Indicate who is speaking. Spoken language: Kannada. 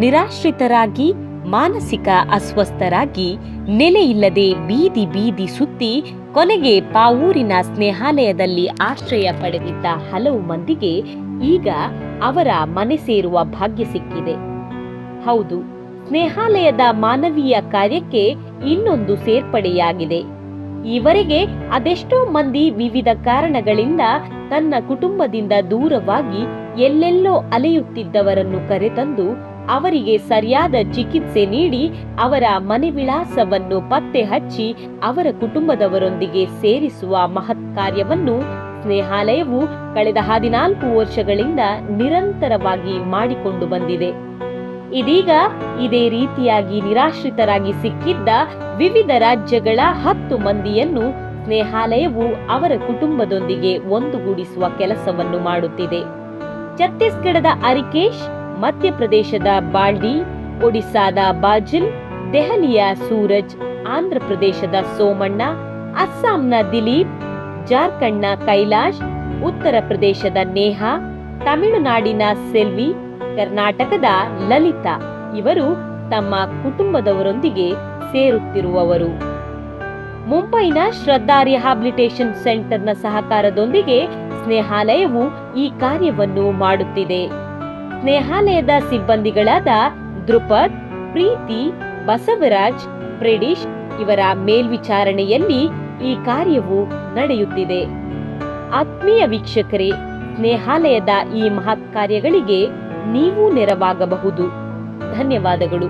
Speaker 1: ನಿರಾಶ್ರಿತರಾಗಿ ಮಾನಸಿಕ ಅಸ್ವಸ್ಥರಾಗಿ ನೆಲೆಯಿಲ್ಲದೆ ಬೀದಿ ಬೀದಿ ಸುತ್ತಿ ಕೊನೆಗೆ ಪಾವೂರಿನ ಸ್ನೇಹಾಲಯದಲ್ಲಿ ಆಶ್ರಯ ಪಡೆದಿದ್ದ ಹಲವು ಮಂದಿಗೆ ಈಗ ಅವರ ಮನೆ ಸೇರುವ ಭಾಗ್ಯ ಸಿಕ್ಕಿದೆ. ಹೌದು, ಸ್ನೇಹಾಲಯದ ಮಾನವೀಯ ಕಾರ್ಯಕ್ಕೆ ಇನ್ನೊಂದು ಸೇರ್ಪಡೆಯಾಗಿದೆ. ಈವರೆಗೆ ಅದೆಷ್ಟೋ ಮಂದಿ ವಿವಿಧ ಕಾರಣಗಳಿಂದ ತನ್ನ ಕುಟುಂಬದಿಂದ ದೂರವಾಗಿ ಎಲ್ಲೆಲ್ಲೋ ಅಲೆಯುತ್ತಿದ್ದವರನ್ನು ಕರೆತಂದು ಅವರಿಗೆ ಸರಿಯಾದ ಚಿಕಿತ್ಸೆ ನೀಡಿ ಅವರ ಮನೆ ವಿಳಾಸವನ್ನು ಪತ್ತೆ ಹಚ್ಚಿ ಅವರ ಕುಟುಂಬದವರೊಂದಿಗೆ ಸೇರಿಸುವ ಮಹತ್ ಕಾರ್ಯವನ್ನು ಸ್ನೇಹಾಲಯವು ಕಳೆದ 14 ವರ್ಷಗಳಿಂದ ನಿರಂತರವಾಗಿ ಮಾಡಿಕೊಂಡು ಬಂದಿದೆ. ಇದೀಗ ಇದೇ ರೀತಿಯಾಗಿ ನಿರಾಶ್ರಿತರಾಗಿ ಸಿಕ್ಕಿದ್ದ ವಿವಿಧ ರಾಜ್ಯಗಳ 10 ಮಂದಿಯನ್ನು ಸ್ನೇಹಾಲಯವು ಅವರ ಕುಟುಂಬದೊಂದಿಗೆ ಒಂದುಗೂಡಿಸುವ ಕೆಲಸವನ್ನು ಮಾಡುತ್ತಿದೆ. ಛತ್ತೀಸ್ಗಢದ ಅರಿಕೇಶ್, ಮಧ್ಯಪ್ರದೇಶದ ಬಾಲ್ಡಿ, ಒಡಿಸ್ಸಾದ ಬಾಜಿಲ್, ದೆಹಲಿಯ ಸೂರಜ್, ಆಂಧ್ರಪ್ರದೇಶದ ಸೋಮಣ್ಣ, ಅಸ್ಸಾಂನ ದಿಲೀಪ್, ಜಾರ್ಖಂಡ್ನ ಕೈಲಾಶ್, ಉತ್ತರ ಪ್ರದೇಶದ ನೇಹಾ, ತಮಿಳುನಾಡಿನ ಸೆಲ್ವಿ, ಕರ್ನಾಟಕದ ಲಲಿತಾ ಇವರು ತಮ್ಮ ಕುಟುಂಬದವರೊಂದಿಗೆ ಸೇರುತ್ತಿರುವವರು. ಮುಂಬೈನ ಶ್ರದ್ಧಾ ರಿಹಾಬಿಲಿಟೇಷನ್ ಸೆಂಟರ್ನ ಸಹಕಾರದೊಂದಿಗೆ ಸ್ನೇಹಾಲಯವು ಈ ಕಾರ್ಯವನ್ನು ಮಾಡುತ್ತಿದೆ. ಸ್ನೇಹಾಲಯದ ಸಿಬ್ಬಂದಿಗಳಾದ ಧ್ರುಪದ್, ಪ್ರೀತಿ, ಬಸವರಾಜ್, ಪ್ರೆಡಿಶ್ ಇವರ ಮೇಲ್ವಿಚಾರಣೆಯಲ್ಲಿ ಈ ಕಾರ್ಯವು ನಡೆಯುತ್ತಿದೆ. ಆತ್ಮೀಯ ವೀಕ್ಷಕರೇ, ಸ್ನೇಹಾಲಯದ ಈ ಮಹತ್ ಕಾರ್ಯಗಳಿಗೆ ನೀವು ನೆರವಾಗಬಹುದು. ಧನ್ಯವಾದಗಳು.